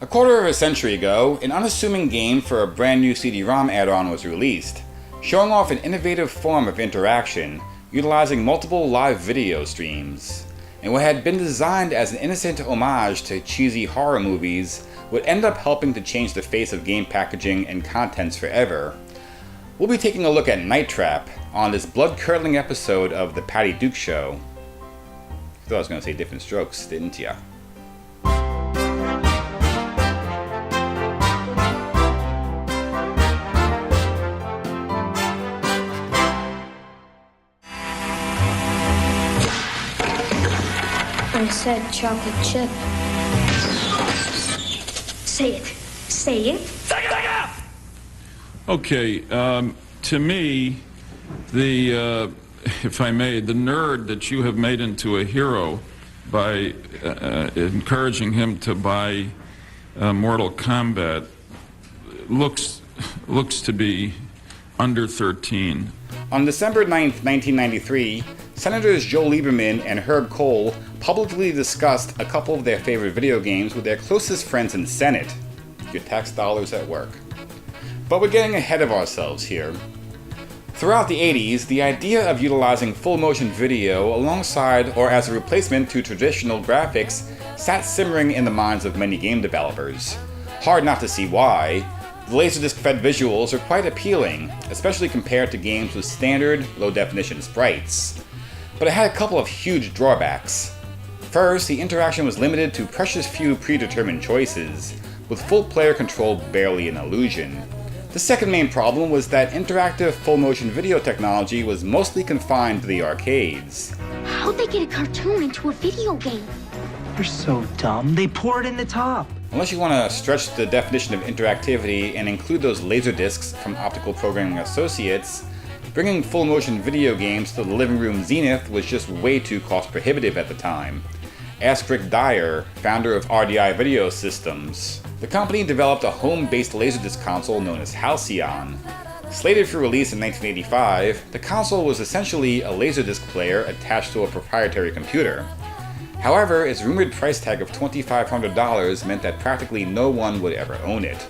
A quarter of a century ago, an unassuming game for a brand new CD-ROM add-on was released, showing off an innovative form of interaction utilizing multiple live video streams. And what had been designed as an innocent homage to cheesy horror movies would end up helping to change the face of game packaging and contents forever. We'll be taking a look at Night Trap on this blood-curdling episode of The Patty Duke Show. I thought I was going to say different strokes, didn't ya? I said chocolate chip. Say it. Say it. Okay, to me, if I may, the nerd that you have made into a hero by encouraging him to buy Mortal Kombat looks to be under 13. On December 9th, 1993, Senators Joe Lieberman and Kohl publicly discussed a couple of their favorite video games with their closest friends in the Senate. Your tax dollars at work. But we're getting ahead of ourselves here. Throughout the 80s, the idea of utilizing full-motion video alongside or as a replacement to traditional graphics sat simmering in the minds of many game developers. Hard not to see why. The Laserdisc-fed visuals are quite appealing, especially compared to games with standard, low-definition sprites. But it had a couple of huge drawbacks. First, the interaction was limited to precious few predetermined choices, with full player control barely an illusion. The second main problem was that interactive full-motion video technology was mostly confined to the arcades. How'd they get a cartoon into a video game? You're so dumb. They pour it in the top. Unless you want to stretch the definition of interactivity and include those laser discs from Optical Programming Associates, bringing full-motion video games to the living room zenith was just way too cost-prohibitive at the time. Ask Rick Dyer, founder of RDI Video Systems. The company developed a home-based laserdisc console known as Halcyon. Slated for release in 1985, the console was essentially a laserdisc player attached to a proprietary computer. However, its rumored price tag of $2,500 meant that practically no one would ever own it.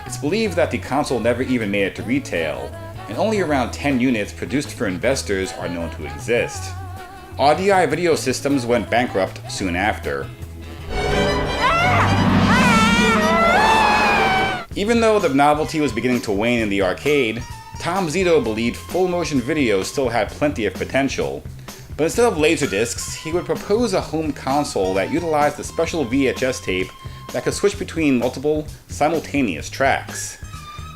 It's believed that the console never even made it to retail, and only around 10 units produced for investors are known to exist. RDI Video Systems went bankrupt soon after. Even though the novelty was beginning to wane in the arcade, Tom Zito believed full-motion video still had plenty of potential. But instead of laserdiscs, he would propose a home console that utilized a special VHS tape that could switch between multiple, simultaneous tracks.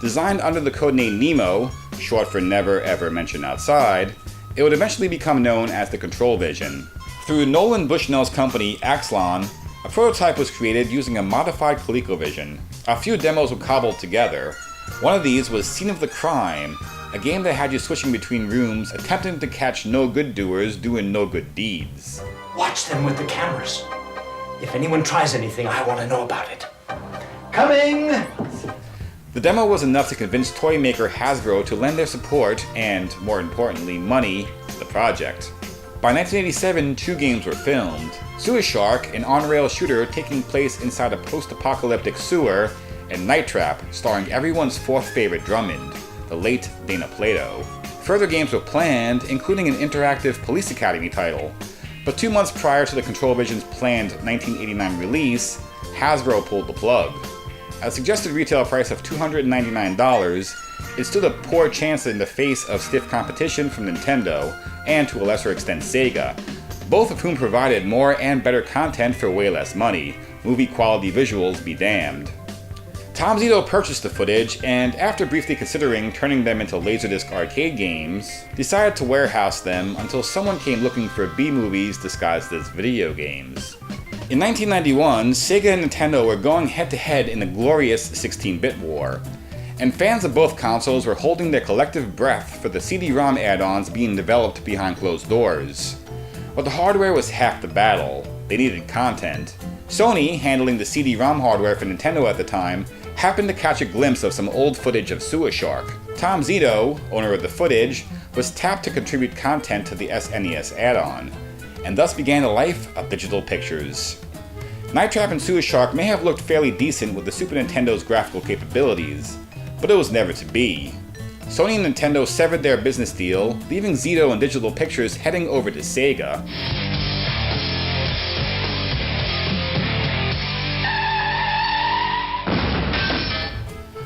Designed under the codename Nemo, short for Never Ever Mention Outside, it would eventually become known as the ControlVision. Through Nolan Bushnell's company Axlon, a prototype was created using a modified ColecoVision. A few demos were cobbled together. One of these was Scene of the Crime, a game that had you switching between rooms attempting to catch no-good doers doing no-good deeds. Watch them with the cameras. If anyone tries anything, I want to know about it. Coming! The demo was enough to convince toy maker Hasbro to lend their support and, more importantly, money to the project. By 1987, 2 games were filmed. Sewer Shark, an on-rail shooter taking place inside a post-apocalyptic sewer, and Night Trap, starring everyone's fourth favorite Drummond, the late Dana Plato. Further games were planned, including an interactive Police Academy title. But 2 months prior to the ControlVision's planned 1989 release, Hasbro pulled the plug. At a suggested retail price of $299, it stood a poor chance in the face of stiff competition from Nintendo, and to a lesser extent Sega, both of whom provided more and better content for way less money. Movie quality visuals be damned. Tom Zito purchased the footage, and after briefly considering turning them into Laserdisc arcade games, decided to warehouse them until someone came looking for B-movies disguised as video games. In 1991, Sega and Nintendo were going head-to-head in the glorious 16-bit war, and fans of both consoles were holding their collective breath for the CD-ROM add-ons being developed behind closed doors. But the hardware was half the battle. They needed content. Sony, handling the CD-ROM hardware for Nintendo at the time, happened to catch a glimpse of some old footage of Sewer Shark. Tom Zito, owner of the footage, was tapped to contribute content to the SNES add-on, and thus began the life of digital pictures. Night Trap and Sewer Shark may have looked fairly decent with the Super Nintendo's graphical capabilities, but it was never to be. Sony and Nintendo severed their business deal, leaving Zito and Digital Pictures heading over to Sega.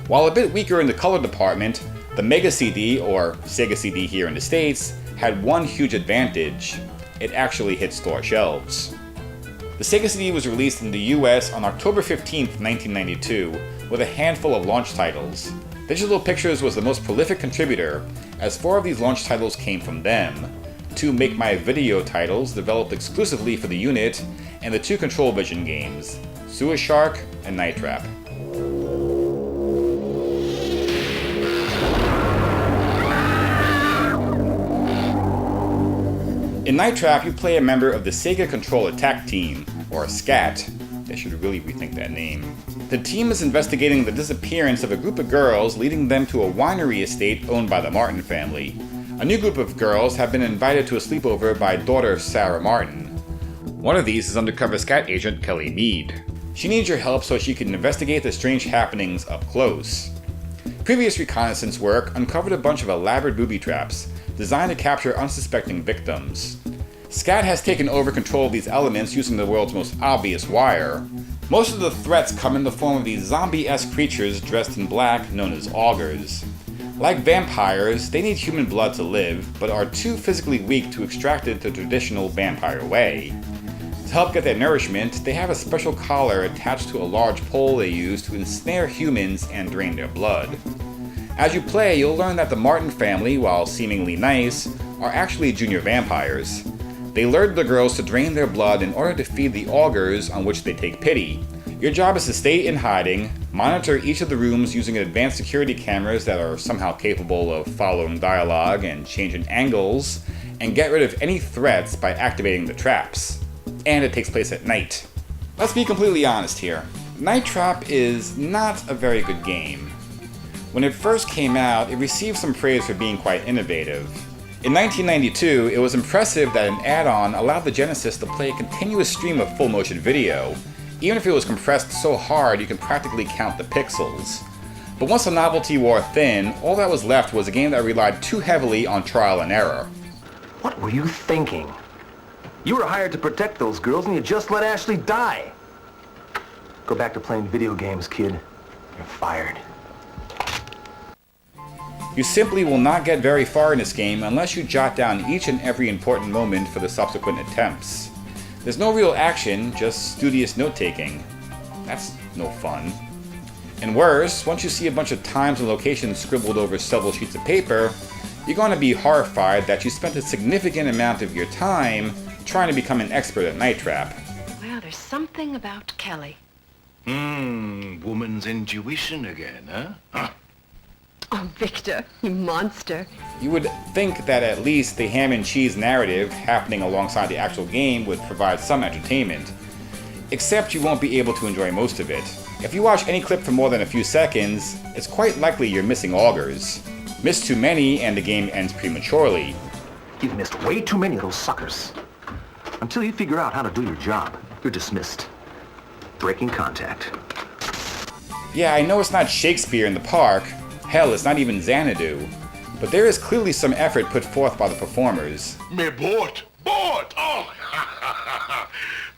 While a bit weaker in the color department, the Mega CD, or Sega CD here in the States, had one huge advantage: it actually hit store shelves. The Sega CD was released in the US on October 15, 1992, with a handful of launch titles. Digital Pictures was the most prolific contributor, as 4 of these launch titles came from them: 2 Make My Video titles developed exclusively for the unit, and the 2 Control Vision games, Sewer Shark and Night Trap. In Night Trap, you play a member of the Sega Control Attack Team, or SCAT. They should really rethink that name. The team is investigating the disappearance of a group of girls, leading them to a winery estate owned by the Martin family. A new group of girls have been invited to a sleepover by daughter Sarah Martin. One of these is undercover SCAT agent Kelly Meade. She needs your help so she can investigate the strange happenings up close. Previous reconnaissance work uncovered a bunch of elaborate booby traps, designed to capture unsuspecting victims. SCAT has taken over control of these elements using the world's most obvious wire. Most of the threats come in the form of these zombie-esque creatures dressed in black known as augurs. Like vampires, they need human blood to live, but are too physically weak to extract it the traditional vampire way. To help get their nourishment, they have a special collar attached to a large pole they use to ensnare humans and drain their blood. As you play, you'll learn that the Martin family, while seemingly nice, are actually junior vampires. They lured the girls to drain their blood in order to feed the augurs on which they take pity. Your job is to stay in hiding, monitor each of the rooms using advanced security cameras that are somehow capable of following dialogue and changing angles, and get rid of any threats by activating the traps. And it takes place at night. Let's be completely honest here. Night Trap is not a very good game. When it first came out, it received some praise for being quite innovative. In 1992, it was impressive that an add-on allowed the Genesis to play a continuous stream of full-motion video, even if it was compressed so hard you can practically count the pixels. But once the novelty wore thin, all that was left was a game that relied too heavily on trial and error. What were you thinking? You were hired to protect those girls and you just let Ashley die. Go back to playing video games, kid. You're fired. You simply will not get very far in this game unless you jot down each and every important moment for the subsequent attempts. There's no real action, just studious note-taking. That's no fun. And worse, once you see a bunch of times and locations scribbled over several sheets of paper, you're going to be horrified that you spent a significant amount of your time trying to become an expert at Night Trap. Well, there's something about Kelly. Woman's intuition again, huh? Oh, Victor, you monster. You would think that at least the ham and cheese narrative happening alongside the actual game would provide some entertainment. Except you won't be able to enjoy most of it. If you watch any clip for more than a few seconds, it's quite likely you're missing augurs. Miss too many and the game ends prematurely. You've missed way too many of those suckers. Until you figure out how to do your job, you're dismissed. Breaking contact. Yeah, I know it's not Shakespeare in the park. Hell, it's not even Xanadu. But there is clearly some effort put forth by the performers. Me boat! Oh!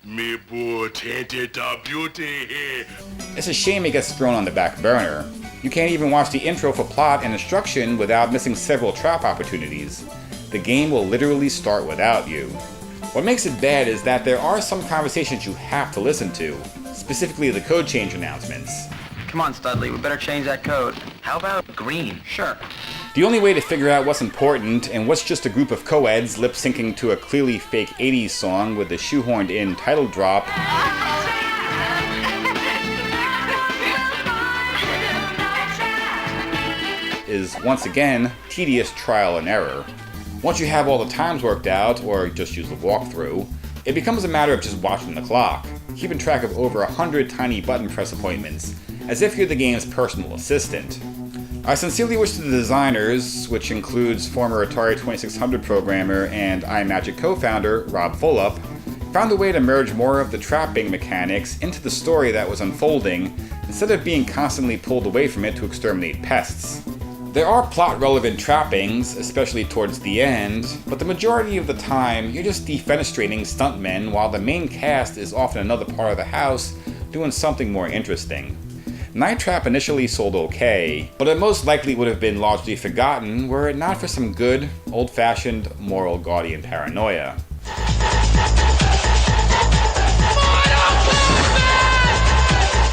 Me boat entered a beauty. It's a shame it gets thrown on the back burner. You can't even watch the intro for plot and instruction without missing several trap opportunities. The game will literally start without you. What makes it bad is that there are some conversations you have to listen to, specifically the code change announcements. Come on, Studley, we better change that code. How about green? Sure. The only way to figure out what's important and what's just a group of co-eds lip-syncing to a clearly fake 80s song with the shoehorned-in title drop is, once again, tedious trial and error. Once you have all the times worked out, or just use the walkthrough, it becomes a matter of just watching the clock, keeping track of over 100 tiny button press appointments, as if you're the game's personal assistant. I sincerely wish to the designers, which includes former Atari 2600 programmer and iMagic co-founder Rob Fulop, found a way to merge more of the trapping mechanics into the story that was unfolding, instead of being constantly pulled away from it to exterminate pests. There are plot-relevant trappings, especially towards the end, but the majority of the time you're just defenestrating stuntmen while the main cast is often another part of the house doing something more interesting. Night Trap initially sold okay, but it most likely would have been largely forgotten were it not for some good, old-fashioned moral guardian paranoia.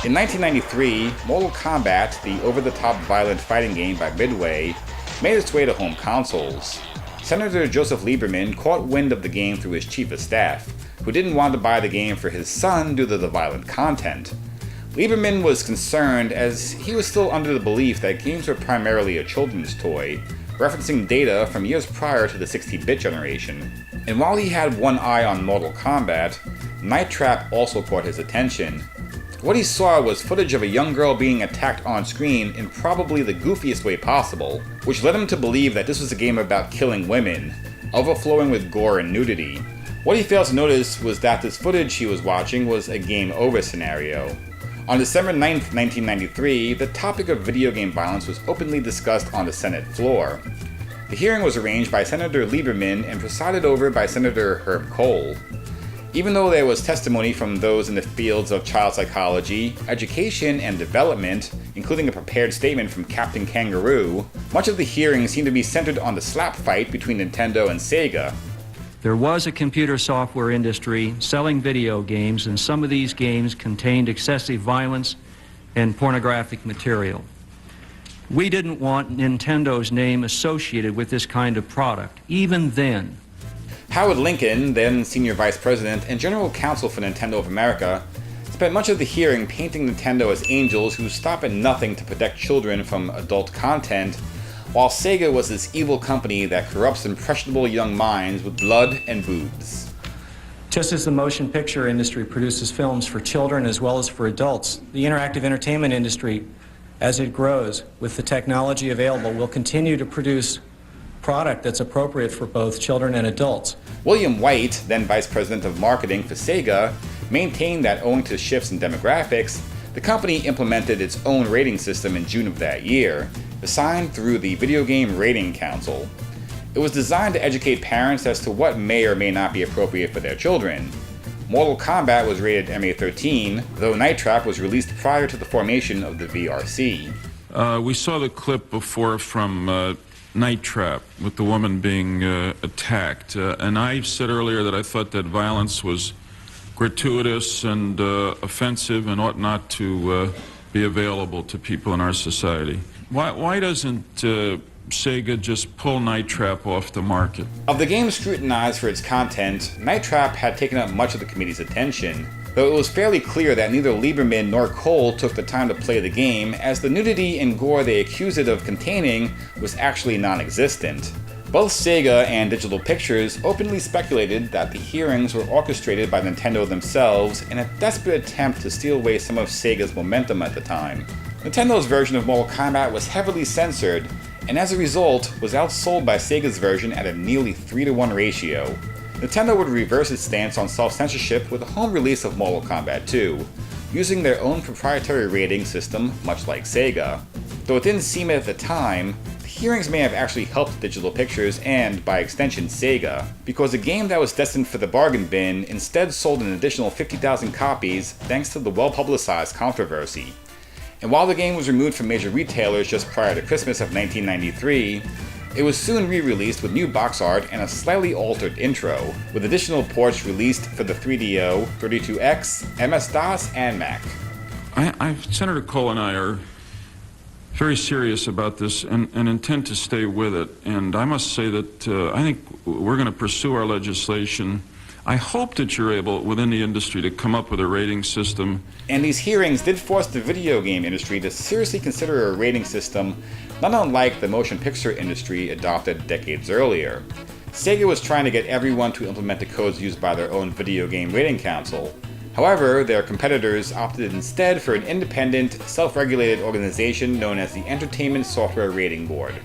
In 1993, Mortal Kombat, the over-the-top violent fighting game by Midway, made its way to home consoles. Senator Joseph Lieberman caught wind of the game through his chief of staff, who didn't want to buy the game for his son due to the violent content. Lieberman was concerned as he was still under the belief that games were primarily a children's toy, referencing data from years prior to the 16-bit generation. And while he had one eye on Mortal Kombat, Night Trap also caught his attention. What he saw was footage of a young girl being attacked on screen in probably the goofiest way possible, which led him to believe that this was a game about killing women, overflowing with gore and nudity. What he failed to notice was that this footage he was watching was a game over scenario. On December 9th, 1993, the topic of video game violence was openly discussed on the Senate floor. The hearing was arranged by Senator Lieberman and presided over by Senator Herb Kohl. Even though there was testimony from those in the fields of child psychology, education, and development, including a prepared statement from Captain Kangaroo, much of the hearing seemed to be centered on the slap fight between Nintendo and Sega. There was a computer software industry selling video games, and some of these games contained excessive violence and pornographic material. We didn't want Nintendo's name associated with this kind of product, even then. Howard Lincoln, then Senior Vice President and General Counsel for Nintendo of America, spent much of the hearing painting Nintendo as angels who stop at nothing to protect children from adult content, while Sega was this evil company that corrupts impressionable young minds with blood and boobs. Just as the motion picture industry produces films for children as well as for adults, the interactive entertainment industry, as it grows with the technology available, will continue to produce product that's appropriate for both children and adults. William White, then Vice President of Marketing for Sega, maintained that owing to shifts in demographics, the company implemented its own rating system in June of that year, assigned through the Video Game Rating Council. It was designed to educate parents as to what may or may not be appropriate for their children. Mortal Kombat was rated MA-13, though Night Trap was released prior to the formation of the VRC. We saw the clip before from Night Trap with the woman being attacked, and I said earlier that I thought that violence was gratuitous and offensive and ought not to be available to people in our society. Why doesn't Sega just pull Night Trap off the market? Of the games scrutinized for its content, Night Trap had taken up much of the committee's attention, though it was fairly clear that neither Lieberman nor Kohl took the time to play the game, as the nudity and gore they accused it of containing was actually non-existent. Both Sega and Digital Pictures openly speculated that the hearings were orchestrated by Nintendo themselves in a desperate attempt to steal away some of Sega's momentum at the time. Nintendo's version of Mortal Kombat was heavily censored, and as a result was outsold by Sega's version at a nearly 3-to-1 ratio. Nintendo would reverse its stance on self-censorship with a home release of Mortal Kombat 2, using their own proprietary rating system, much like Sega. Though it didn't seem it at the time, the hearings may have actually helped Digital Pictures and, by extension, Sega, because a game that was destined for the bargain bin instead sold an additional 50,000 copies thanks to the well-publicized controversy. And while the game was removed from major retailers just prior to Christmas of 1993, it was soon re-released with new box art and a slightly altered intro, with additional ports released for the 3DO, 32X, MS-DOS, and Mac. Senator Kohl and I are very serious about this and intend to stay with it. And I must say that I think we're going to pursue our legislation. I hope that you're able, within the industry, to come up with a rating system. And these hearings did force the video game industry to seriously consider a rating system not unlike the motion picture industry adopted decades earlier. Sega was trying to get everyone to implement the codes used by their own Video Game Rating Council. However, their competitors opted instead for an independent, self-regulated organization known as the Entertainment Software Rating Board.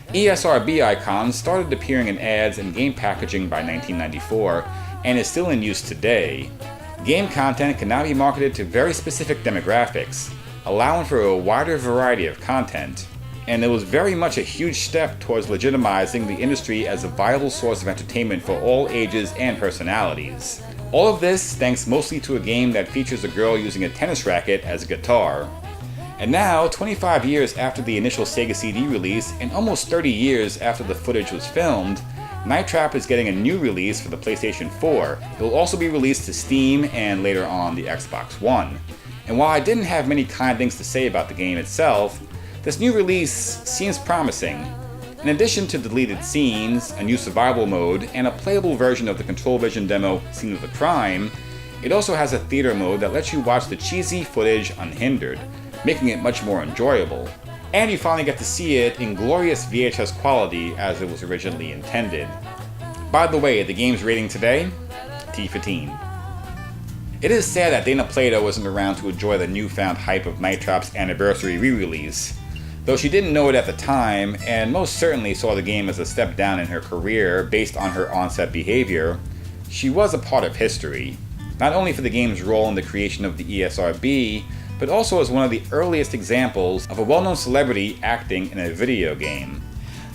ESRB icons started appearing in ads and game packaging by 1994, and is still in use today, game content can now be marketed to very specific demographics, allowing for a wider variety of content, and it was very much a huge step towards legitimizing the industry as a viable source of entertainment for all ages and personalities. All of this thanks mostly to a game that features a girl using a tennis racket as a guitar. And now, 25 years after the initial Sega CD release and almost 30 years after the footage was filmed, Night Trap is getting a new release for the PlayStation 4. It will also be released to Steam and later on the Xbox One. And while I didn't have many kind things to say about the game itself, this new release seems promising. In addition to deleted scenes, a new survival mode, and a playable version of the Control Vision demo Scene of the Crime, it also has a theater mode that lets you watch the cheesy footage unhindered, making it much more enjoyable. And you finally get to see it in glorious VHS quality as it was originally intended. By the way, the game's rating today? T for teen. It is sad that Dana Plato wasn't around to enjoy the newfound hype of Night Trap's anniversary re-release. Though she didn't know it at the time, and most certainly saw the game as a step down in her career based on her on-set behavior, she was a part of history, not only for the game's role in the creation of the ESRB, but also as one of the earliest examples of a well-known celebrity acting in a video game.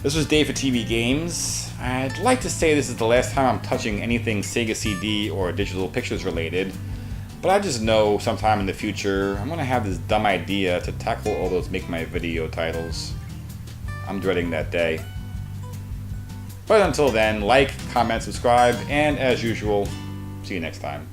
This was Dave for TeeVee Games. I'd like to say this is the last time I'm touching anything Sega CD or digital pictures related, but I just know sometime in the future I'm gonna have this dumb idea to tackle all those Make My Video titles. I'm dreading that day. But until then, like, comment, subscribe, and as usual, see you next time.